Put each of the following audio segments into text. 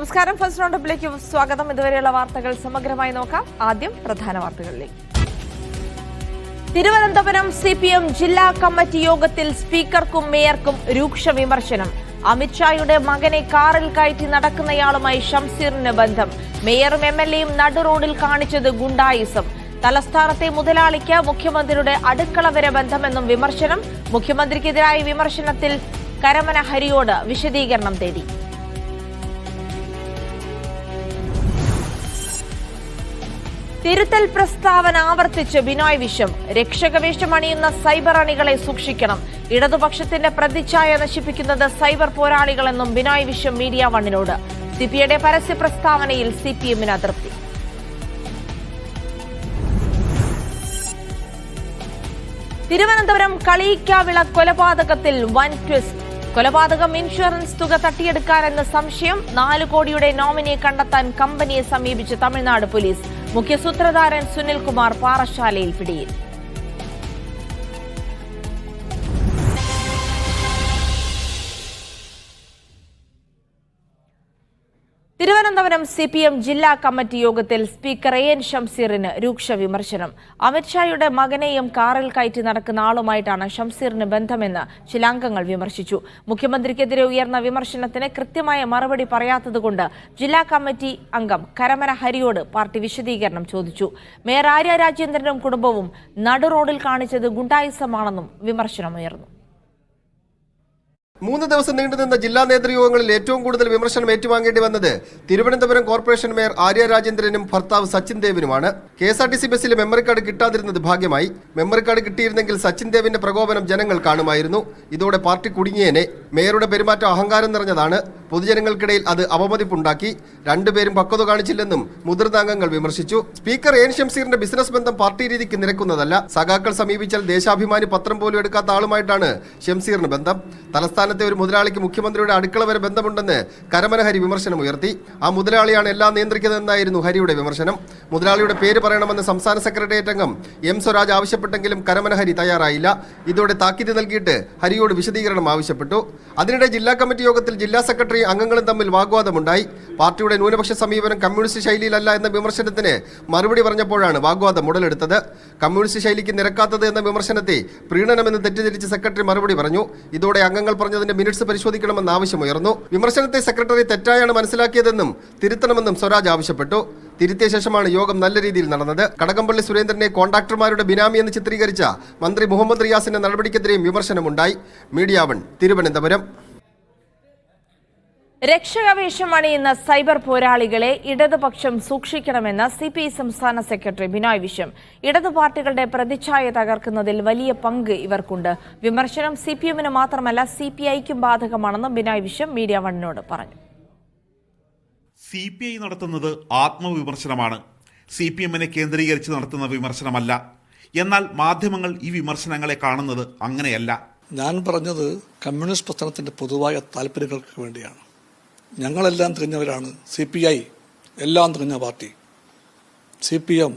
നമസ്കാരം. ഫസ്റ്റ് റൗണ്ടപ്പിലേക്ക് സ്വാഗതം. ഇതുവരെയുള്ള വാർത്തകൾ സമഗ്രമായി നോക്കാം. ആദ്യം പ്രധാന വാർത്തകളിലേക്ക്. തിരുവനന്തപുരം CPM ജില്ലാ കമ്മിറ്റി യോഗത്തിൽ സ്പീക്കർക്കും മേയർക്കും രൂക്ഷ വിമർശനം. അമിത്ഷായുടെ മകനെ കാറിൽ കയറ്റി നടക്കുന്നയാളുമായി ഷംസീറിന് ബന്ധം. മേയറും MLAയും നടുറോഡിൽ കാണിച്ചത് ഗുണ്ടായിസം. തലസ്ഥാനത്തെ മുതലാളിക്ക് മുഖ്യമന്ത്രിയുടെ അടുക്കള വരെ ബന്ധമെന്നും വിമർശനം. മുഖ്യമന്ത്രിക്കെതിരായ വിമർശനത്തിൽ കരമന ഹരിയോട് വിശദീകരണം തേടി. തിരുത്തൽ പ്രസ്താവന ആവർത്തിച്ച് ബിനോയ് വിശ്വം. രക്ഷകവേഷം അണിയുന്ന സൈബർ അണികളെ സൂക്ഷിക്കണം. ഇടതുപക്ഷത്തിന്റെ പ്രതിച്ഛായ നശിപ്പിക്കുന്നത് സൈബർ പോരാളികളെന്നും ബിനോയ് വിശ്വം മീഡിയ വണ്ണിനോട്. സിപിയുടെ പരസ്യ പ്രസ്താവനയിൽ CPMന് അതൃപ്തി. തിരുവനന്തപുരം കളിയിക്കാവിള കൊലപാതകത്തിൽ വൻ ട്വിസ്റ്റ്. കൊലപാതകം ഇൻഷുറൻസ് തുക തട്ടിയെടുക്കാനെന്ന സംശയം. 4 കോടിയുടെ നോമിനിയെ കണ്ടെത്താൻ കമ്പനിയെ സമീപിച്ച് തമിഴ്നാട് പോലീസ്. മുഖ്യസൂത്രധാരൻ സുനിൽകുമാർ പാറശാലയിൽ പിടിയിൽ. തിരുവനന്തപുരം CPM ജില്ലാ കമ്മിറ്റി യോഗത്തിൽ സ്പീക്കർ AN ഷംസീറിന് രൂക്ഷ വിമർശനം. അമിത്ഷായുടെ മകനെയും കാറിൽ കയറ്റി നടക്കുന്ന ആളുമായിട്ടാണ് ഷംസീറിന് ബന്ധമെന്ന് ചില അംഗങ്ങൾ വിമർശിച്ചു. മുഖ്യമന്ത്രിക്കെതിരെ ഉയർന്ന വിമർശനത്തിന് കൃത്യമായ മറുപടി പറയാത്തതുകൊണ്ട് ജില്ലാ കമ്മിറ്റി അംഗം കരമന ഹരിയോട് പാർട്ടി വിശദീകരണം ചോദിച്ചു. മേയർ ആര്യ രാജേന്ദ്രനും കുടുംബവും നടുറോഡിൽ കാണിച്ചത് ഗുണ്ടായിസമാണെന്നും വിമർശനമുയർന്നു. 3 ദിവസം നീണ്ടുനിന്ന ജില്ലാ നേതൃയോഗങ്ങളിൽ ഏറ്റവും കൂടുതൽ വിമർശനം ഏറ്റുവാങ്ങേണ്ടി വന്നത് തിരുവനന്തപുരം കോർപ്പറേഷൻ മേയർ ആര്യ രാജേന്ദ്രനും ഭർത്താവ് സച്ചിൻ ദേവിനുമാണ്. KSRTC ബസ്സിൽ മെമ്മറി കാർഡ് കിട്ടാതിരുന്നത് ഭാഗ്യമായി. മെമ്മറി കാർഡ് കിട്ടിയിരുന്നെങ്കിൽ സച്ചിൻ ദേവിന്റെ പ്രകോപനം ജനങ്ങൾ കാണുമായിരുന്നു. ഇതോടെ പാർട്ടി കുടുങ്ങിയേനെ. മേയറുടെ പെരുമാറ്റം അഹങ്കാരം നിറഞ്ഞതാണ്. പൊതുജനങ്ങൾക്കിടയിൽ അത് അവമതിപ്പുണ്ടാക്കി. രണ്ടുപേരും പക്വത കാണിച്ചില്ലെന്നും മുതിർന്ന അംഗങ്ങൾ വിമർശിച്ചു. സ്പീക്കർ AN ഷംസീറിന്റെ ബിസിനസ് ബന്ധം പാർട്ടി രീതിക്ക് നിരക്കുന്നതല്ല. സഖാക്കൾ സമീപിച്ചാൽ ദേശാഭിമാനി പത്രം പോലും എടുക്കാത്ത ആളുമായിട്ടാണ് ഷംസീറിന് ബന്ധം. തലസ്ഥാനത്തെ ഒരു മുതലാളിക്ക് മുഖ്യമന്ത്രിയുടെ അടുക്കള വരെ ബന്ധമുണ്ടെന്ന് കരമന ഹരി വിമർശനം ഉയർത്തി. ആ മുതലാളിയാണ് എല്ലാം നിയന്ത്രിക്കുന്നതെന്നായിരുന്നു ഹരിയുടെ വിമർശനം. മുതലാളിയുടെ പേര് പറയണമെന്ന് സംസ്ഥാന സെക്രട്ടേറിയറ്റ് അംഗം M സ്വരാജ് ആവശ്യപ്പെട്ടെങ്കിലും കരമന ഹരി തയ്യാറായില്ല. ഇതോടെ താക്കീത് നൽകിയിട്ട് ഹരിയോട് വിശദീകരണം ആവശ്യപ്പെട്ടു. അതിനിടെ ജില്ലാ കമ്മിറ്റി യോഗത്തിൽ ജില്ലാ സെക്രട്ടറി അംഗങ്ങളും തമ്മിൽ വാഗ്വാദമുണ്ടായി. പാർട്ടിയുടെ ന്യൂനപക്ഷ സമീപനം കമ്മ്യൂണിസ്റ്റ് ശൈലിയിലല്ല എന്ന വിമർശനത്തിന് മറുപടി പറഞ്ഞപ്പോഴാണ് വാഗ്വാദം ഉടലെടുത്തത്. കമ്മ്യൂണിസ്റ്റ് ശൈലിക്ക് നിരക്കാത്തത് എന്ന വിമർശനത്തെ പ്രീണനമെന്ന് തെറ്റിദ്ധരിച്ച് സെക്രട്ടറി മറുപടി പറഞ്ഞു. ഇതോടെ അംഗങ്ങൾ പറഞ്ഞതിന്റെ മിനിറ്റ്സ് പരിശോധിക്കണമെന്ന ആവശ്യമുയർന്നു. വിമർശനത്തെ സെക്രട്ടറി തെറ്റായാണ് മനസ്സിലാക്കിയതെന്നും തിരുത്തണമെന്നും സ്വരാജ് ആവശ്യപ്പെട്ടു. തിരുത്തിയ ശേഷമാണ് യോഗം നല്ല രീതിയിൽ നടന്നത്. കടകംപള്ളി സുരേന്ദ്രനെ കോൺട്രാക്ടർമാരുടെ ബിനാമി എന്ന് ചിത്രീകരിച്ച മന്ത്രി മുഹമ്മദ് റിയാസിന്റെ നടപടിക്കെതിരെയും വിമർശനമുണ്ടായി. Media one Thiruvananthapuram. രക്ഷകവേഷം അണിയുന്ന സൈബർ പോരാളികളെ ഇടതുപക്ഷം സൂക്ഷിക്കണമെന്ന് CPI സംസ്ഥാന സെക്രട്ടറി ബിനോയ് വിശ്വം. ഇടതു പാർട്ടികളുടെ പ്രതിച്ഛായ തകർക്കുന്നതിൽ വലിയ പങ്ക് ഇവർക്കുണ്ട്. വിമർശനം CPMന് മാത്രമല്ല CPIക്കും ബാധകമാണെന്നും ബിനോയ് വിശ്വം മീഡിയ വണ്ണിനോട് പറഞ്ഞു. CPI നടത്തുന്നത് ആത്മവിമർശനമാണ്. CPMനെ കേന്ദ്രീകരിച്ച് നടത്തുന്ന വിമർശനമല്ല. എന്നാൽ മാധ്യമങ്ങൾ ഈ വിമർശനങ്ങളെ കാണുന്നത് അങ്ങനെയല്ല. ഞാൻ പറഞ്ഞത് കമ്മ്യൂണിസ്റ്റ് പ്രസ്ഥാനത്തിന്റെ പൊതുവായ താല്പര്യങ്ങൾക്ക് വേണ്ടിയാണ്. ഞങ്ങളെല്ലാം തിരിഞ്ഞവരാണ്. CPI എല്ലാം തിരിഞ്ഞ പാർട്ടി. CPM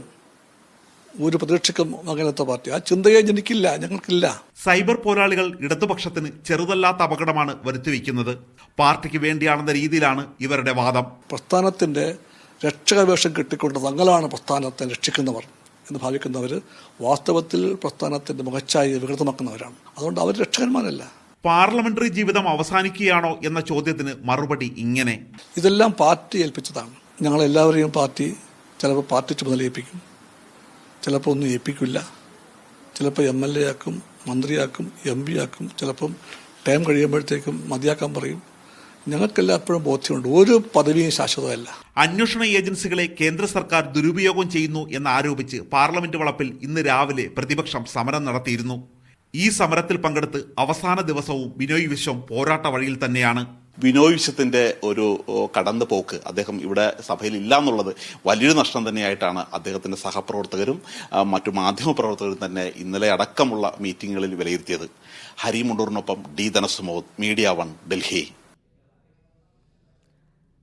ഒരു പ്രതീക്ഷയ്ക്കും മകനത്തെ പാർട്ടി. ആ ചിന്തയെ ജനിക്കില്ല, ഞങ്ങൾക്കില്ല. സൈബർ പോരാളികൾ ഇടതുപക്ഷത്തിന് ചെറുതല്ലാത്ത അപകടമാണ് വരുത്തിവെക്കുന്നത്. പാർട്ടിക്ക് വേണ്ടിയാണെന്ന രീതിയിലാണ് ഇവരുടെ വാദം. പ്രസ്ഥാനത്തിന്റെ രക്ഷകവേഷം കെട്ടിക്കൊണ്ട് തങ്ങളാണ് പ്രസ്ഥാനത്തെ രക്ഷിക്കുന്നവർ എന്ന് ഭാവിക്കുന്നവർ വാസ്തവത്തിൽ പ്രസ്ഥാനത്തിന്റെ മുഖച്ഛായ വികൃതമാക്കുന്നവരാണ്. അതുകൊണ്ട് അവർ രക്ഷകന്മാരല്ല. പാർലമെന്ററി ജീവിതം അവസാനിക്കുകയാണോ എന്ന ചോദ്യത്തിന് മറുപടി ഇങ്ങനെ: ഇതെല്ലാം പാർട്ടി ഏൽപ്പിച്ചതാണ്. ഞങ്ങളെല്ലാവരെയും പാർട്ടി ചിലപ്പോൾ പാർട്ടി ചുമതല ഏൽപ്പിക്കും, ചിലപ്പോൾ ഒന്നും ഏൽപ്പിക്കില്ല. ചിലപ്പോൾ MLA ആക്കും, മന്ത്രിയാക്കും, MP ആക്കും. ചിലപ്പം ടൈം കഴിയുമ്പോഴത്തേക്കും മതിയാക്കാൻ പറയും. ഞങ്ങൾക്കെല്ലാം എപ്പോഴും ബോധ്യമുണ്ട്, ഒരു പദവിയും ശാശ്വതമല്ല. അന്വേഷണ ഏജൻസികളെ കേന്ദ്ര സർക്കാർ ദുരുപയോഗം ചെയ്യുന്നു എന്നാരോപിച്ച് പാർലമെന്റ് വളപ്പിൽ ഇന്ന് രാവിലെ പ്രതിപക്ഷം സമരം നടത്തിയിരുന്നു. ഈ സമരത്തിൽ പങ്കെടുത്ത് അവസാന ദിവസവും ബിനോയ് വിശ്വം പോരാട്ട വഴിയിൽ തന്നെയാണ്. ബിനോയ് വിശ്വത്തിന്റെ ഒരു കടന്നു പോക്ക്, അദ്ദേഹം ഇവിടെ സഭയിൽ ഇല്ല എന്നുള്ളത് വലിയൊരു നഷ്ടം തന്നെയായിട്ടാണ് അദ്ദേഹത്തിന്റെ സഹപ്രവർത്തകരും മറ്റു മാധ്യമപ്രവർത്തകരും തന്നെ ഇന്നലെ അടക്കമുള്ള മീറ്റിങ്ങുകളിൽ വിലയിരുത്തിയത്. Hari മുണ്ടൂറിനൊപ്പം D Dhanasumod, media one, Delhi.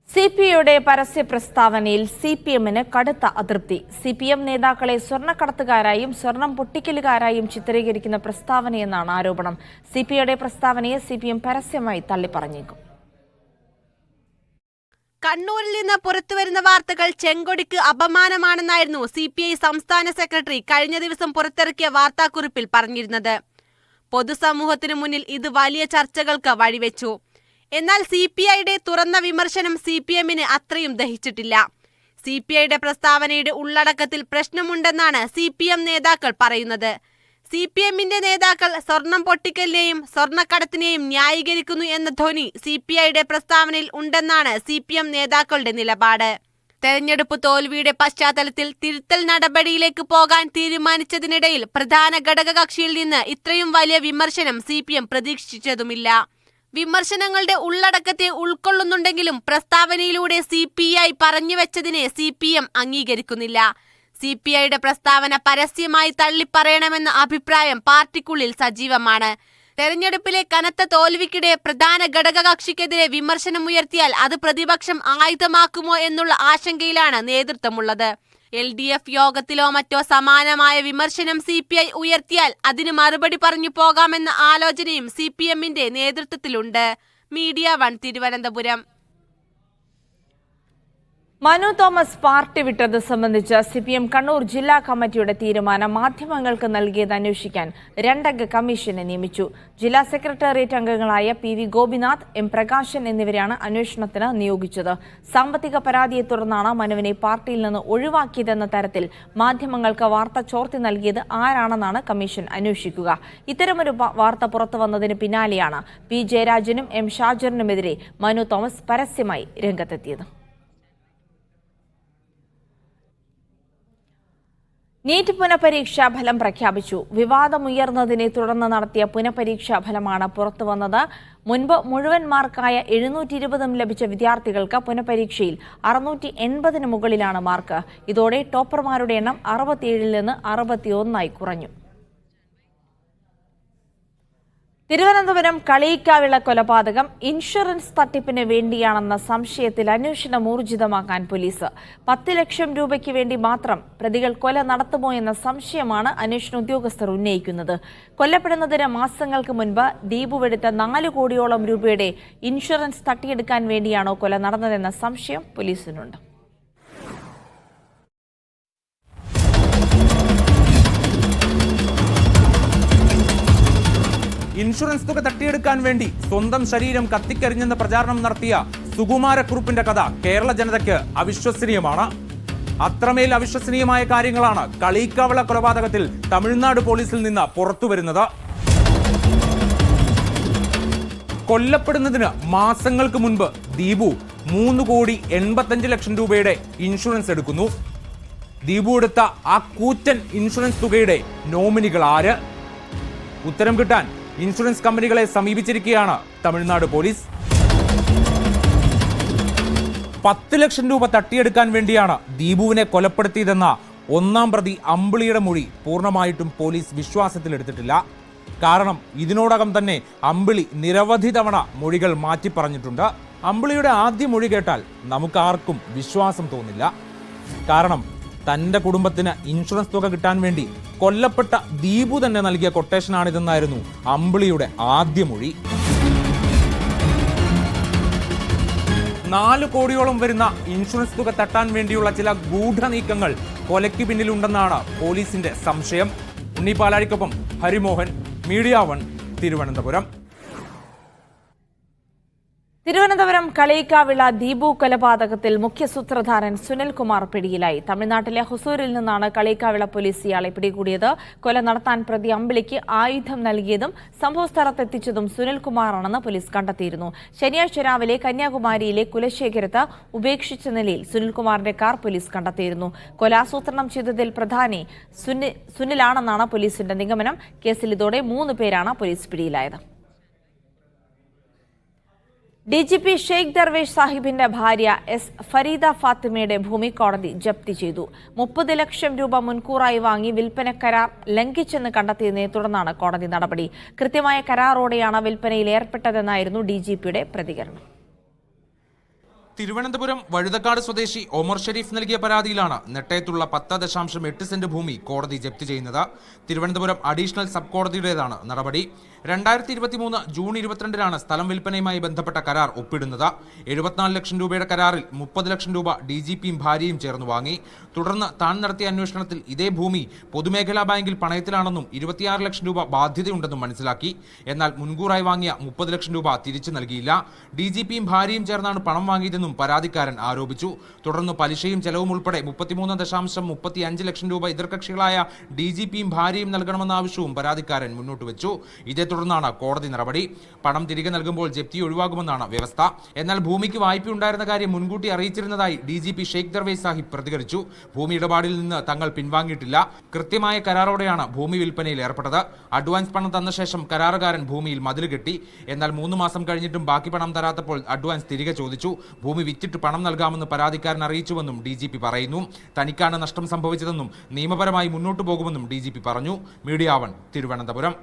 CPIയുടെ പരസ്യ പ്രസ്താവനയിൽ CPMന് കടുത്ത അതൃപ്തി. CPM നേതാക്കളെ സ്വർണ്ണക്കടത്തുകാരായും സ്വർണം പൊട്ടിക്കലുകാരായും ചിത്രീകരിക്കുന്ന പ്രസ്താവനയെന്നാണ് ആരോപണം. CPIയുടെ പ്രസ്താവനയെ CPM പരസ്യമായി തള്ളിപ്പറഞ്ഞേക്കും. കണ്ണൂരിൽ നിന്ന് പുറത്തുവരുന്ന വാർത്തകൾ ചെങ്കൊടിക്ക് അപമാനമാണെന്നായിരുന്നു CPI സംസ്ഥാന സെക്രട്ടറി കഴിഞ്ഞ ദിവസം പുറത്തിറക്കിയ വാർത്താക്കുറിപ്പിൽ പറഞ്ഞിരുന്നത്. പൊതുസമൂഹത്തിനു മുന്നിൽ ഇത് വലിയ ചർച്ചകൾക്ക് വഴിവെച്ചു. എന്നാൽ CPIയുടെ തുറന്ന വിമർശനം CPMന് അത്രയും ദഹിച്ചിട്ടില്ല. CPIയുടെ പ്രസ്താവനയുടെ ഉള്ളടക്കത്തിൽ പ്രശ്നമുണ്ടെന്നാണ് CPM നേതാക്കൾ പറയുന്നത്. CPMന്റെ നേതാക്കൾ സ്വർണം പൊട്ടിക്കലിനെയും സ്വർണ്ണക്കടത്തിനെയും ന്യായീകരിക്കുന്നു എന്ന ധ്വനി CPIയുടെ പ്രസ്താവനയിൽ ഉണ്ടെന്നാണ് CPM നേതാക്കളുടെ നിലപാട്. തെരഞ്ഞെടുപ്പ് തോൽവിയുടെ പശ്ചാത്തലത്തിൽ തിരുത്തൽ നടപടിയിലേക്ക് പോകാൻ തീരുമാനിച്ചതിനിടയിൽ പ്രധാന ഘടകകക്ഷിയിൽ നിന്ന് ഇത്രയും വലിയ വിമർശനം CPM പ്രതീക്ഷിച്ചതുമില്ല. വിമർശനങ്ങളുടെ ഉള്ളടക്കത്തെ ഉൾക്കൊള്ളുന്നുണ്ടെങ്കിലും പ്രസ്താവനയിലൂടെ CPI പറഞ്ഞുവെച്ചതിനെ CPM അംഗീകരിക്കുന്നില്ല. CPIയുടെ പ്രസ്താവന പരസ്യമായി തള്ളിപ്പറയണമെന്ന അഭിപ്രായം പാർട്ടിക്കുള്ളിൽ സജീവമാണ്. തെരഞ്ഞെടുപ്പിലെ കനത്ത തോൽവിക്കിടെ പ്രധാന ഘടകകക്ഷിക്കെതിരെ വിമർശനമുയർത്തിയാൽ അത് പ്രതിപക്ഷം ആയുധമാക്കുമോ എന്നുള്ള ആശങ്കയിലാണ് നേതൃത്വമുള്ളത്. LDF യോഗത്തിലോ മറ്റോ സമാനമായ വിമർശനം CPI ഉയർത്തിയാൽ അതിന് മറുപടി പറഞ്ഞു പോകാമെന്ന ആലോചനയും CPMന്റെ നേതൃത്വത്തിലുണ്ട്. മീഡിയ 1 തിരുവനന്തപുരം. മനു തോമസ് പാർട്ടി വിട്ടത് സംബന്ധിച്ച് CPM കണ്ണൂർ ജില്ലാ കമ്മിറ്റിയുടെ തീരുമാനം മാധ്യമങ്ങൾക്ക് നൽകിയത് അന്വേഷിക്കാൻ 2 അംഗ കമ്മീഷനെ നിയമിച്ചു. ജില്ലാ സെക്രട്ടേറിയറ്റ് അംഗങ്ങളായ PV ഗോപിനാഥ്, M പ്രകാശൻ എന്നിവരെയാണ് അന്വേഷണത്തിന് നിയോഗിച്ചത്. സാമ്പത്തിക പരാതിയെ തുടർന്നാണ് മനുവിനെ പാർട്ടിയിൽ നിന്ന് ഒഴിവാക്കിയതെന്ന തരത്തിൽ മാധ്യമങ്ങൾക്ക് വാർത്ത ചോർത്തി നൽകിയത് ആരാണെന്നാണ് കമ്മീഷൻ അന്വേഷിക്കുക. ഇത്തരമൊരു വാർത്ത പുറത്തുവന്നതിന് പിന്നാലെയാണ് P ജയരാജനും M ഷാജറിനുമെതിരെ മനു തോമസ് പരസ്യമായി രംഗത്തെത്തിയത്. നീറ്റ് പുനഃപരീക്ഷാ ഫലം പ്രഖ്യാപിച്ചു. വിവാദമുയർന്നതിനെ തുടർന്ന് നടത്തിയ പുനഃപരീക്ഷാ ഫലമാണ് പുറത്തുവന്നത്. മുൻപ് മുഴുവൻ മാർക്കായ 720 ലഭിച്ച വിദ്യാർത്ഥികൾക്ക് പുനഃപരീക്ഷയിൽ 680 മുകളിലാണ് മാർക്ക്. ഇതോടെ ടോപ്പർമാരുടെ എണ്ണം 67 നിന്ന് 61 കുറഞ്ഞു. തിരുവനന്തപുരം കളിയിക്കാവിള കൊലപാതകം ഇൻഷുറൻസ് തട്ടിപ്പിന് വേണ്ടിയാണെന്ന സംശയത്തിൽ അന്വേഷണം ഊർജിതമാക്കാൻ പോലീസ്. 10 ലക്ഷം രൂപയ്ക്ക് വേണ്ടി മാത്രം പ്രതികൾ കൊല നടത്തുമോ എന്ന സംശയമാണ് അന്വേഷണ ഉദ്യോഗസ്ഥർ ഉന്നയിക്കുന്നത്. കൊല്ലപ്പെടുന്നതിന് മാസങ്ങൾക്ക് മുൻപ് ദീപുവെടുത്ത 4 കോടിയോളം രൂപയുടെ ഇൻഷുറൻസ് തട്ടിയെടുക്കാൻ വേണ്ടിയാണോ കൊല നടന്നതെന്ന സംശയം പോലീസിനുണ്ട്. ഇൻഷുറൻസ് തുക തട്ടിയെടുക്കാൻ വേണ്ടി സ്വന്തം ശരീരം കത്തിക്കരിഞ്ഞെന്ന് പ്രചാരണം നടത്തിയ സുകുമാരക്കുറുപ്പിന്റെ കഥ കേരള ജനതയ്ക്ക് അവിശ്വസനീയമാണ്. അത്രമേൽ അവിശ്വസനീയമായ കാര്യങ്ങളാണ് കളിയിക്കാവിള കൊലപാതകത്തിൽ തമിഴ്നാട് പോലീസിൽ നിന്ന് പുറത്തുവരുന്നത്. കൊല്ലപ്പെടുന്നതിന് മാസങ്ങൾക്ക് മുൻപ് ദീപു 3,85,00,000 രൂപയുടെ ഇൻഷുറൻസ് എടുക്കുന്നു. ദീപു എടുത്ത ആ കൂറ്റൻ ഇൻഷുറൻസ് തുകയുടെ നോമിനികൾ ആര്? ഉത്തരം കിട്ടാൻ ഇൻഷുറൻസ് കമ്പനികളെ സമീപിച്ചിരിക്കുകയാണ് തമിഴ്നാട് പോലീസ്. 10 ലക്ഷം രൂപ തട്ടിയെടുക്കാൻ വേണ്ടിയാണ് ദീപുവിനെ കൊലപ്പെടുത്തിയതെന്ന 1-ാം പ്രതി അമ്പിളിയുടെ മൊഴി പൂർണ്ണമായിട്ടും പോലീസ് വിശ്വാസത്തിലെടുത്തിട്ടില്ല. കാരണം ഇതിനോടകം തന്നെ അമ്പിളി നിരവധി തവണ മൊഴികൾ മാറ്റി പറഞ്ഞിട്ടുണ്ട്. അമ്പിളിയുടെ ആദ്യ മൊഴി കേട്ടാൽ നമുക്കാർക്കും വിശ്വാസം തോന്നില്ല. കാരണം തൻ്റെ കുടുംബത്തിന് ഇൻഷുറൻസ് തുക കിട്ടാൻ വേണ്ടി കൊല്ലപ്പെട്ട ദീപു തന്നെ നൽകിയ കൊട്ടേഷനാണിതെന്നായിരുന്നു അമ്പിളിയുടെ ആദ്യ മൊഴി. 4 കോടിയോളം വരുന്ന ഇൻഷുറൻസ് തുക തട്ടാൻ വേണ്ടിയുള്ള ചില ഗൂഢനീക്കങ്ങൾ കൊലയ്ക്ക് പിന്നിലുണ്ടെന്നാണ് പോലീസിന്റെ സംശയം. ഉണ്ണിപ്പാലാഴിക്കൊപ്പം ഹരിമോഹൻ, മീഡിയ 1 തിരുവനന്തപുരം. തിരുവനന്തപുരം കളിയിക്കാവിള ദീപു കൊലപാതകത്തിൽ മുഖ്യ സൂത്രധാരൻ സുനിൽകുമാർ പിടിയിലായി. തമിഴ്നാട്ടിലെ ഹുസൂരിൽ നിന്നാണ് കളിയിക്കാവിള പോലീസ് ഇയാളെ പിടികൂടിയത്. കൊല നടത്താൻ പ്രതി അമ്പിളിക്ക് ആയുധം നൽകിയതും സംഭവസ്ഥലത്തെത്തിച്ചതും സുനിൽകുമാറാണെന്ന് പോലീസ് കണ്ടെത്തിയിരുന്നു. ശനിയാഴ്ച രാവിലെ കന്യാകുമാരിയിലെ കുലശേഖരത്ത് ഉപേക്ഷിച്ച നിലയിൽ സുനിൽകുമാറിന്റെ കാർ പോലീസ് കണ്ടെത്തിയിരുന്നു. കൊലാസൂത്രണം ചെയ്തതിൽ പ്രധാനി സുനിലാണെന്നാണ് പോലീസിന്റെ നിഗമനം. കേസിൽ ഇതോടെ 3 പേരാണ് പോലീസ് പിടിയിലായത്. DGP ഷെയ്ഖ് ദർവേഷ് സാഹിബിന്റെ ഭാര്യ S ഫരീദ ഫാത്തിമയുടെ ഭൂമി കോടതി ജപ്തി ചെയ്തു. 30 ലക്ഷം രൂപ മുൻകൂറായി വാങ്ങി വിൽപ്പന കരാർ ലംഘിച്ചെന്ന് കണ്ടെത്തിയതിനെ തുടർന്നാണ് കോടതി നടപടി. കൃത്യമായ കരാറോടെയാണ് വിൽപ്പനയിൽ ഏർപ്പെട്ടതെന്നായിരുന്നു DGPയുടെ പ്രതികരണം. തിരുവനന്തപുരം വഴുതക്കാട് സ്വദേശി ഒമർ ഷെരീഫ് നൽകിയ പരാതിയിലാണ് നെട്ടയത്തുള്ള 10.8 സെന്റ് ഭൂമി കോടതി ജപ്തി ചെയ്യുന്നത്. തിരുവനന്തപുരം അഡീഷണൽ സബ് കോടതിയുടേതാണ് നടപടി. 2023 ജൂൺ 22-നാണ് സ്ഥലം വിൽപ്പനയുമായി ബന്ധപ്പെട്ട കരാർ ഒപ്പിടുന്നത്. 74 ലക്ഷം രൂപയുടെ കരാറിൽ 30 ലക്ഷം രൂപ DGPയും ഭാര്യയും ചേർന്ന് വാങ്ങി. തുടർന്ന് താൻ നടത്തിയ അന്വേഷണത്തിൽ ഇതേ ഭൂമി പൊതുമേഖലാ ബാങ്കിൽ പണയത്തിലാണെന്നും 26 ലക്ഷം രൂപ ബാധ്യതയുണ്ടെന്നും മനസ്സിലാക്കി. എന്നാൽ മുൻകൂറായി വാങ്ങിയ 30 ലക്ഷം രൂപ തിരിച്ചു നൽകിയില്ല. DGPയും ഭാര്യയും ചേർന്നാണ് പണം വാങ്ങിയതെന്നും പരാതിക്കാരൻ ആരോപിച്ചു. തുടർന്ന് പലിശയും ചെലവും ഉൾപ്പെടെ 33.35 ലക്ഷം രൂപ എതിർകക്ഷികളായ DGPയും ഭാര്യയും നൽകണമെന്ന ആവശ്യവും പരാതിക്കാരൻ മുന്നോട്ട് വെച്ചു. ഇതേ തുടർന്നാണ് കോടതി നടപടി. പണം തിരികെ നൽകുമ്പോൾ ജപ്തി ഒഴിവാകുമെന്നാണ് വ്യവസ്ഥ. എന്നാൽ ഭൂമിക്ക് വായ്പയുണ്ടായിരുന്ന കാര്യം മുൻകൂട്ടി അറിയിച്ചിരുന്നതായി DGP ഷെയ്ഖ് ദർവേസ് സാഹിബ് പ്രതികരിച്ചു. ഭൂമി ഇടപാടിൽ നിന്ന് തങ്ങൾ പിൻവാങ്ങിയിട്ടില്ല. കൃത്യമായ കരാറോടെയാണ് ഭൂമി വിൽപ്പനയിൽ ഏർപ്പെട്ടത്. അഡ്വാൻസ് പണം തന്ന ശേഷം കരാറുകാരൻ ഭൂമിയിൽ മതിൽ കെട്ടി. എന്നാൽ 3 മാസം കഴിഞ്ഞിട്ടും ബാക്കി പണം തരാത്തപ്പോൾ അഡ്വാൻസ് തിരികെ ചോദിച്ചു. ഭൂമി വിറ്റിട്ട് പണം നൽകാമെന്ന് പരാതിക്കാരൻ അറിയിച്ചുവെന്നും DGP പറയുന്നു. തനിക്കാണ് നഷ്ടം സംഭവിച്ചതെന്നും നിയമപരമായി മുന്നോട്ടു പോകുമെന്നും DGP പറഞ്ഞു. മീഡിയ 1 തിരുവനന്തപുരം.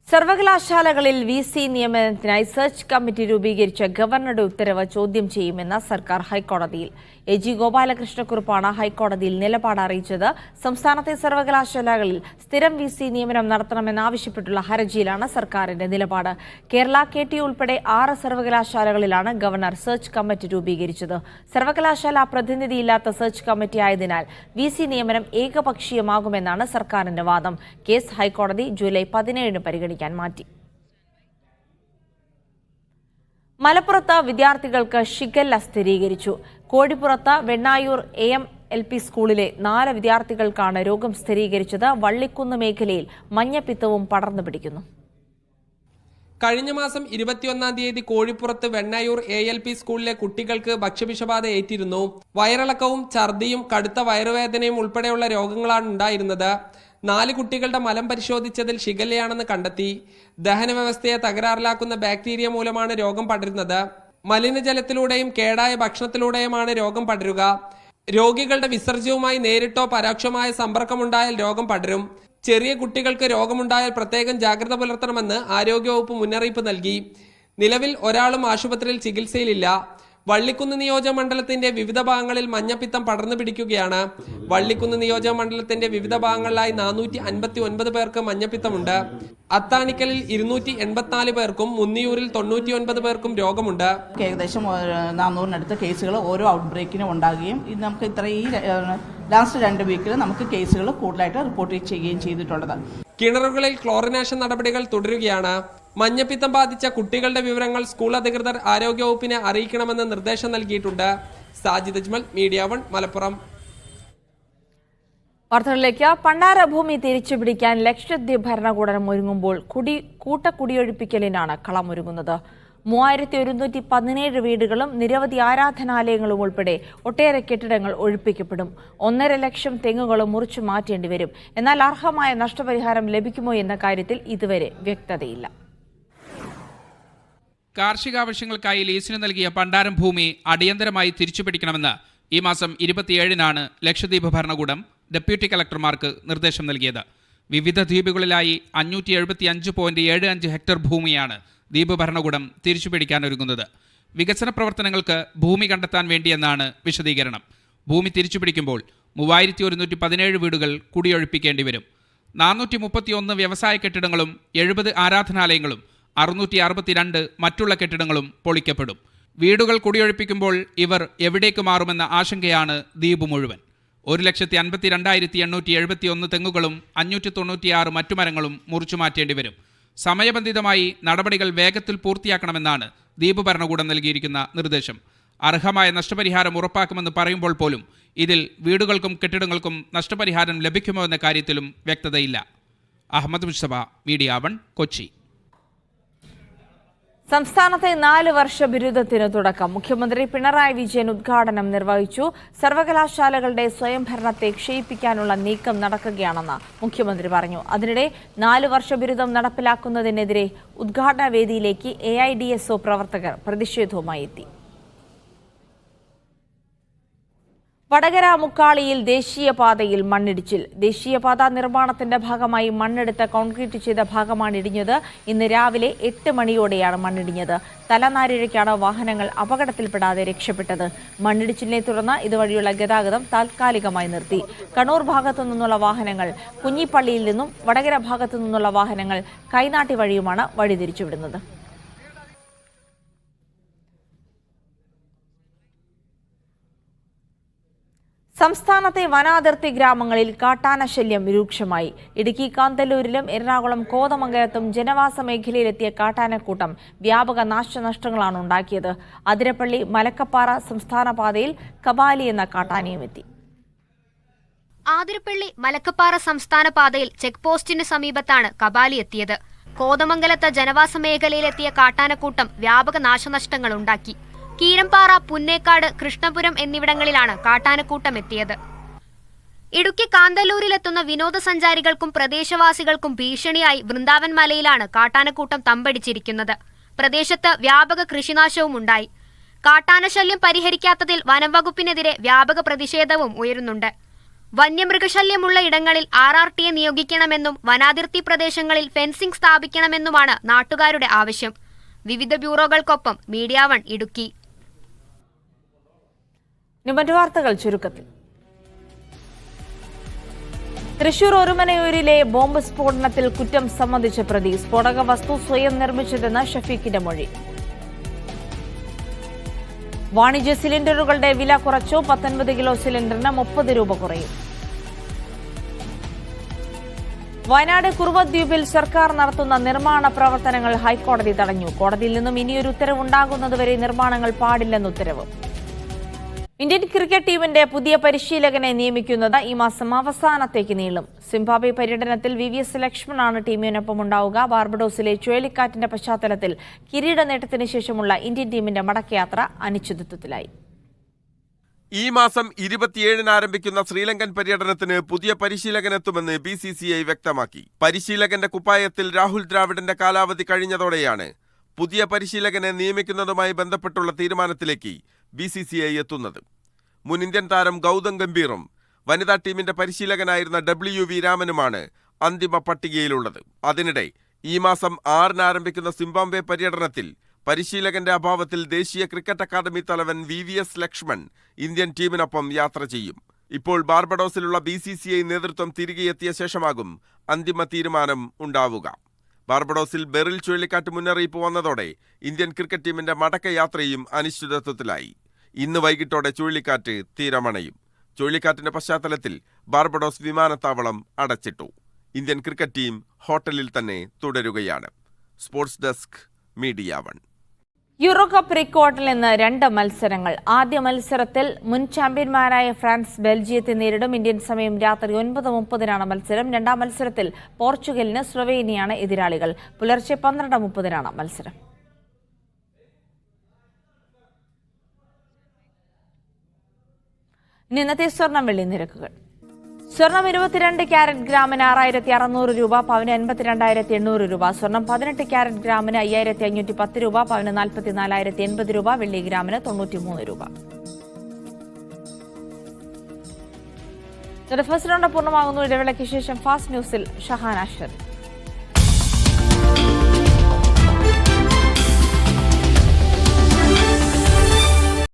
സർവകലാശാലകളിൽ VC നിയമനത്തിനായി സെർച്ച് കമ്മിറ്റി രൂപീകരിച്ച ഗവർണറുടെ ഉത്തരവ് ചോദ്യം ചെയ്യുമെന്ന് സർക്കാർ ഹൈക്കോടതിയിൽ. AG ഗോപാലകൃഷ്ണക്കുറുപ്പാണ് ഹൈക്കോടതിയിൽ നിലപാട് അറിയിച്ചത്. സംസ്ഥാനത്തെ സർവകലാശാലകളിൽ സ്ഥിരം VC നിയമനം നടത്തണമെന്നാവശ്യപ്പെട്ടുള്ള ഹർജിയിലാണ് സർക്കാരിന്റെ നിലപാട്. കേരള, KTU ഉൾപ്പെടെ 6 സർവകലാശാലകളിലാണ് ഗവർണർ സെർച്ച് കമ്മിറ്റി രൂപീകരിച്ചത്. സർവകലാശാല പ്രതിനിധിയില്ലാത്ത സെർച്ച് കമ്മിറ്റി ആയതിനാൽ VC നിയമനം ഏകപക്ഷീയമാകുമെന്നാണ് സർക്കാരിന്റെ വാദം. കേസ് ഹൈക്കോടതി ജൂലൈ 17 പരിഗണിക്കാൻ മാറ്റി. മലപ്പുറത്ത് വിദ്യാർത്ഥികൾക്ക് ഷിഗല്ല സ്ഥിരീകരിച്ചു. കോഴിപ്പുറത്ത് വെണ്ണായൂർ AMLP സ്കൂളിലെ 4 വിദ്യാർത്ഥികൾക്കാണ് രോഗം സ്ഥിരീകരിച്ചത്. വള്ളിക്കുന്ന് മേഖലയിൽ മഞ്ഞപ്പിത്തവും പടർന്നു പിടിക്കുന്നു. കഴിഞ്ഞ മാസം 21-ാം തീയതി കോഴിപ്പുറത്ത് വെണ്ണായൂർ ALP സ്കൂളിലെ കുട്ടികൾക്ക് ഭക്ഷ്യവിഷബാധ ഏറ്റിരുന്നു. വയറിളക്കവും ഛർദിയും കടുത്ത വയറുവേദനയും ഉൾപ്പെടെയുള്ള രോഗങ്ങളാണ് ഉണ്ടായിരുന്നത്. 4 കുട്ടികളുടെ മലം പരിശോധിച്ചതിൽ ഷിഗല്ലയാണെന്ന് കണ്ടെത്തി. ദഹന വ്യവസ്ഥയെ തകരാറിലാക്കുന്ന ബാക്ടീരിയ മൂലമാണ് രോഗം പടരുന്നത്. മലിനജലത്തിലൂടെയും കേടായ ഭക്ഷണത്തിലൂടെയുമാണ് രോഗം പടരുക. രോഗികളുടെ വിസർജ്യവുമായി നേരിട്ടോ പരോക്ഷമായ സമ്പർക്കമുണ്ടായാൽ രോഗം പടരും. ചെറിയ കുട്ടികൾക്ക് രോഗമുണ്ടായാൽ പ്രത്യേകം ജാഗ്രത പുലർത്തണമെന്ന് ആരോഗ്യവകുപ്പ് മുന്നറിയിപ്പ് നൽകി. നിലവിൽ ഒരാളും ആശുപത്രിയിൽ ചികിത്സയിലില്ല. വള്ളിക്കുന്ന് നിയോജക മണ്ഡലത്തിന്റെ വിവിധ ഭാഗങ്ങളിൽ മഞ്ഞപ്പിത്തം പടർന്നു പിടിക്കുകയാണ്. വള്ളിക്കുന്ന് നിയോജക മണ്ഡലത്തിന്റെ വിവിധ ഭാഗങ്ങളിലായി 459 പേർക്ക് മഞ്ഞപ്പിത്തമുണ്ട്. അത്താണിക്കലിൽ 284 പേർക്കും മുന്നിയൂരിൽ 99 പേർക്കും രോഗമുണ്ട്. ഏകദേശം 400-നടുത്ത കേസുകൾ ഓരോ ഔട്ട് ബ്രേക്കിനും ഉണ്ടാകുകയും ഇത് നമുക്ക് ലാസ്റ്റ് 2 വീക്കിൽ നമുക്ക് കേസുകൾ കൂടുതലായിട്ട് റിപ്പോർട്ട് ചെയ്യുകയും ചെയ്തിട്ടുള്ളത്. കിണറുകളിൽ ക്ലോറിനേഷൻ നടപടികൾ തുടരുകയാണ്. മഞ്ഞപ്പിത്തം ബാധിച്ച കുട്ടികളുടെ വിവരങ്ങൾ സ്കൂൾ അധികൃതർ ആരോഗ്യവകുപ്പിനെ അറിയിക്കണമെന്ന് നിർദ്ദേശം നൽകിയിട്ടുണ്ട്. സാജിദ് അജ്മൽ, മീഡിയ 1 മലപ്പുറം. വാർത്തകളിലേക്ക്. പണ്ടാരഭൂമി തിരിച്ചുപിടിക്കാൻ ലക്ഷദ്വീപ് ഭരണകൂടം ഒരുങ്ങുമ്പോൾ കൂട്ടക്കുടിയൊഴിപ്പിക്കലിനാണ് കളമൊരുങ്ങുന്നത്. 3117 വീടുകളും നിരവധി ആരാധനാലയങ്ങളും ഉൾപ്പെടെ ഒട്ടേറെ കെട്ടിടങ്ങൾ ഒഴിപ്പിക്കപ്പെടും. 1.5 ലക്ഷം തെങ്ങുകളും മുറിച്ചു മാറ്റേണ്ടി വരും. എന്നാൽ അർഹമായ നഷ്ടപരിഹാരം ലഭിക്കുമോ എന്ന കാര്യത്തിൽ ഇതുവരെ വ്യക്തതയില്ല. കാർഷികാവശ്യങ്ങൾക്കായി ലീസിന് നൽകിയ പണ്ടാരം ഭൂമി അടിയന്തരമായി തിരിച്ചുപിടിക്കണമെന്ന് ഈ മാസം 27-നാണ് ലക്ഷദ്വീപ് ഭരണകൂടം ഡെപ്യൂട്ടി കളക്ടർമാർക്ക് നിർദ്ദേശം നൽകിയത്. വിവിധ ദ്വീപുകളിലായി 575.75 ഹെക്ടർ ഭൂമിയാണ് ദ്വീപ് ഭരണകൂടം തിരിച്ചുപിടിക്കാനൊരുങ്ങുന്നത്. വികസന പ്രവർത്തനങ്ങൾക്ക് ഭൂമി കണ്ടെത്താൻ വേണ്ടിയെന്നാണ് വിശദീകരണം. ഭൂമി തിരിച്ചുപിടിക്കുമ്പോൾ 3117 വീടുകൾ കുടിയൊഴിപ്പിക്കേണ്ടി വരും. 431 വ്യവസായ കെട്ടിടങ്ങളും 70 ആരാധനാലയങ്ങളും 662 മറ്റുള്ള കെട്ടിടങ്ങളും പൊളിക്കപ്പെടും. വീടുകൾ കുടിയൊഴിപ്പിക്കുമ്പോൾ ഇവർ എവിടേക്ക് മാറുമെന്ന ആശങ്കയാണ് ദ്വീപ് മുഴുവൻ. 1,52,871 തെങ്ങുകളും 596 മറ്റു മരങ്ങളും മുറിച്ചു മാറ്റേണ്ടി വരും. സമയബന്ധിതമായി നടപടികൾ വേഗത്തിൽ പൂർത്തിയാക്കണമെന്നാണ് ദ്വീപ് ഭരണകൂടം നൽകിയിരിക്കുന്ന നിർദ്ദേശം. അർഹമായ നഷ്ടപരിഹാരം ഉറപ്പാക്കുമെന്ന് പറയുമ്പോൾ പോലും ഇതിൽ വീടുകൾക്കും കെട്ടിടങ്ങൾക്കും നഷ്ടപരിഹാരം ലഭിക്കുമോ എന്ന കാര്യത്തിലും വ്യക്തതയില്ല. അഹമ്മദ് മുസ്തഫ, മീഡിയ 1 കൊച്ചി. സംസ്ഥാനത്തെ 4 വർഷ ബിരുദത്തിന് തുടക്കം. മുഖ്യമന്ത്രി പിണറായി വിജയൻ ഉദ്ഘാടനം നിർവഹിച്ചു. സർവകലാശാലകളുടെ സ്വയംഭരണത്തെ ക്ഷയിപ്പിക്കാനുള്ള നീക്കം നടക്കുകയാണെന്ന് മുഖ്യമന്ത്രി പറഞ്ഞു. അതിനിടെ 4 വർഷ ബിരുദം നടപ്പിലാക്കുന്നതിനെതിരെ ഉദ്ഘാടന വേദിയിലേക്ക് AIDSO പ്രവർത്തകർ പ്രതിഷേധവുമായി എത്തി. വടകര മുക്കാളിയിൽ ദേശീയപാതയിൽ മണ്ണിടിച്ചിൽ. ദേശീയപാത നിർമ്മാണത്തിന്റെ ഭാഗമായി മണ്ണെടുത്ത് കോൺക്രീറ്റ് ചെയ്ത ഭാഗമാണ് ഇടിഞ്ഞത്. ഇന്ന് രാവിലെ 8 മണിയോടെയാണ് മണ്ണിടിഞ്ഞത്. തലനാരിഴയ്ക്കാണ് വാഹനങ്ങൾ അപകടത്തിൽപ്പെടാതെ രക്ഷപ്പെട്ടത്. മണ്ണിടിച്ചിലിനെ തുടർന്ന് ഇതുവഴിയുള്ള ഗതാഗതം താൽക്കാലികമായി നിർത്തി. കണ്ണൂർ ഭാഗത്തു നിന്നുള്ള വാഹനങ്ങൾ കുഞ്ഞിപ്പള്ളിയിൽ നിന്നും വടകര ഭാഗത്തു നിന്നുള്ള വാഹനങ്ങൾ കൈനാട്ടി വഴിയുമാണ് വഴിതിരിച്ചുവിടുന്നത്. സംസ്ഥാനത്തെ വനാതിർത്തി ഗ്രാമങ്ങളിൽ കാട്ടാനശല്യം രൂക്ഷമായി. ഇടുക്കി കാന്തല്ലൂരിലും എറണാകുളം കോതമംഗലത്തും ജനവാസ മേഖലയിലെത്തിയ കാട്ടാനക്കൂട്ടം വ്യാപക നാശനഷ്ടങ്ങളാണ് ഉണ്ടാക്കിയത്. അതിരപ്പള്ളി മലക്കപ്പാറ സംസ്ഥാന പാതയിൽ കബാലി എന്ന കാട്ടാനയും എത്തി. ആതിരപ്പള്ളി മലക്കപ്പാറ സംസ്ഥാന പാതയിൽ ചെക്ക് പോസ്റ്റിന് സമീപത്താണ് കബാലി എത്തിയത്. കോതമംഗലത്ത് ജനവാസ മേഖലയിലെത്തിയ കാട്ടാനക്കൂട്ടം വ്യാപക നാശനഷ്ടങ്ങൾ ഉണ്ടാക്കി. കീരമ്പാറ, പുന്നേക്കാട്, കൃഷ്ണപുരം എന്നിവിടങ്ങളിലാണ് കാട്ടാനക്കൂട്ടം എത്തിയത്. ഇടുക്കി കാന്തല്ലൂരിലെത്തുന്ന വിനോദസഞ്ചാരികൾക്കും പ്രദേശവാസികൾക്കും ഭീഷണിയായി വൃന്ദാവൻ മലയിലാണ് കാട്ടാനക്കൂട്ടം തമ്പടിച്ചിരിക്കുന്നത്. പ്രദേശത്ത് വ്യാപക കൃഷിനാശവും ഉണ്ടായി. കാട്ടാനശല്യം പരിഹരിക്കാത്തതിൽ വനംവകുപ്പിനെതിരെ വ്യാപക പ്രതിഷേധവും ഉയരുന്നുണ്ട്. വന്യമൃഗശല്യമുള്ള ഇടങ്ങളിൽ RRTയെ നിയോഗിക്കണമെന്നും വനാതിർത്തി പ്രദേശങ്ങളിൽ ഫെൻസിംഗ് സ്ഥാപിക്കണമെന്നുമാണ് നാട്ടുകാരുടെ ആവശ്യം. വിവിധ ബ്യൂറോകൾക്കൊപ്പം മീഡിയ 1 ഇടുക്കി. മറ്റു വാർത്തകൾ ചുരുക്കത്തിൽ. തൃശൂർ ഒരുമനയൂരിലെ ബോംബ് സ്ഫോടനത്തിൽ കുറ്റം സമ്മതിച്ച പ്രതി. സ്ഫോടക വസ്തു സ്വയം നിർമ്മിച്ചതെന്ന് ഷഫീഖിന്റെ മൊഴി. വാണിജ്യ സിലിണ്ടറുകളുടെ വില കുറച്ചു. 19 കിലോ സിലിണ്ടറിന് 30 രൂപ കുറയും. വയനാട് കുറുവദ്വീപിൽ സർക്കാർ നടത്തുന്ന നിർമ്മാണ പ്രവർത്തനങ്ങൾ ഹൈക്കോടതി തടഞ്ഞു. കോടതിയിൽ നിന്നും ഇനിയൊരു ഉത്തരവുണ്ടാകുന്നതുവരെ നിർമ്മാണങ്ങൾ പാടില്ലെന്ന് ഉത്തരവ്. ഇന്ത്യൻ ക്രിക്കറ്റ് ടീമിന്റെ പുതിയ പരിശീലകനെ നിയമിക്കുന്നത് ഈ മാസം അവസാനത്തേക്ക് നീളും. സിംബാബ്വെ പര്യടനത്തിൽ VVS ലക്ഷ്മണാണ് ടീമിനൊപ്പം ഉണ്ടാവുക. ബാർബഡോസിലെ ചുഴലിക്കാറ്റിന്റെ പശ്ചാത്തലത്തിൽ കിരീട നേട്ടത്തിന് ശേഷമുള്ള ഇന്ത്യൻ ടീമിന്റെ മടക്കയാത്ര അനിശ്ചിതത്വത്തിലായി. ഈ മാസം 27-ന് ആരംഭിക്കുന്ന ശ്രീലങ്കൻ പര്യടനത്തിന് പുതിയ പരിശീലകനെത്തുമെന്ന് BCCI വ്യക്തമാക്കി. പരിശീലകന്റെ കുപ്പായത്തിൽ രാഹുൽ ദ്രാവിഡിന്റെ കാലാവധി കഴിഞ്ഞതോടെയാണ് പുതിയ പരിശീലകനെ നിയമിക്കുന്നതുമായി ബന്ധപ്പെട്ടുള്ള തീരുമാനത്തിലേക്ക് BCCI എത്തുന്നത്. മുൻ ഇന്ത്യൻ താരം ഗൗതം ഗംഭീറും വനിതാ ടീമിന്റെ പരിശീലകനായിരുന്ന WV രാമനുമാണ് അന്തിമ പട്ടികയിലുള്ളത്. അതിനിടെ ഈ മാസം 6-ന് ആരംഭിക്കുന്ന സിംബാബ്വെ പര്യടനത്തിൽ പരിശീലകന്റെ അഭാവത്തിൽ ദേശീയ ക്രിക്കറ്റ് അക്കാദമി തലവൻ VVS ലക്ഷ്മൺ ഇന്ത്യൻ ടീമിനൊപ്പം യാത്ര ചെയ്യും. ഇപ്പോൾ ബാർബഡോസിലുള്ള BCCI നേതൃത്വം തിരികെ എത്തിയ ശേഷമാകും അന്തിമ തീരുമാനം ഉണ്ടാവുക. ബാർബഡോസിൽ ബെറിൽ ചുഴലിക്കാറ്റ് മുന്നറിയിപ്പ് വന്നതോടെ ഇന്ത്യൻ ക്രിക്കറ്റ് ടീമിന്റെ മടക്കയാത്രയും അനിശ്ചിതത്വത്തിലായി. ഇന്ന് വൈകിട്ടോടെ ചുഴലിക്കാറ്റ് തീരമണയും. ചുഴലിക്കാറ്റിന്റെ പശ്ചാത്തലത്തിൽ ബാർബഡോസ് വിമാനത്താവളം അടച്ചിട്ടു. ഇന്ത്യൻ ക്രിക്കറ്റ് ടീം ഹോട്ടലിൽ തന്നെ തുടരുകയാണ്. Sports desk, media 1. Euro cup റെക്കോർഡിൽ നിന്ന് 2 മത്സരങ്ങൾ. ആദ്യ മത്സരത്തിൽ മുൻ ചാമ്പ്യന്മാരായ ഫ്രാൻസ് ബെൽജിയത്തെ നേരിടും. ഇന്ത്യൻ സമയം രാത്രി 9:30 മത്സരം. രണ്ടാം മത്സരത്തിൽ പോർച്ചുഗലിന് സ്ലൊവേനിയയാണ് എതിരാളികൾ. പുലർച്ചെ 12:30 മത്സരം. ഇന്നത്തെ സ്വർണം വെള്ളി നിരക്കുകൾ. സ്വർണം 22 ക്യാരറ്റ് ഗ്രാമിന് 6600 രൂപ, പവന് 82,800 രൂപ. സ്വർണം 18 ക്യാരറ്റ് ഗ്രാമിന് 5510 രൂപ, പവന് 44,080 രൂപ. വെള്ളി ഗ്രാമിന് 93 രൂപ. ഫസ്റ്റ് റൗണ്ട് പൂർണ്ണമാകുന്നു. ഇടവേളയ്ക്ക് ശേഷം ഫാസ്റ്റ് ന്യൂസിൽ ഷഹാന അഷ്റഫ്.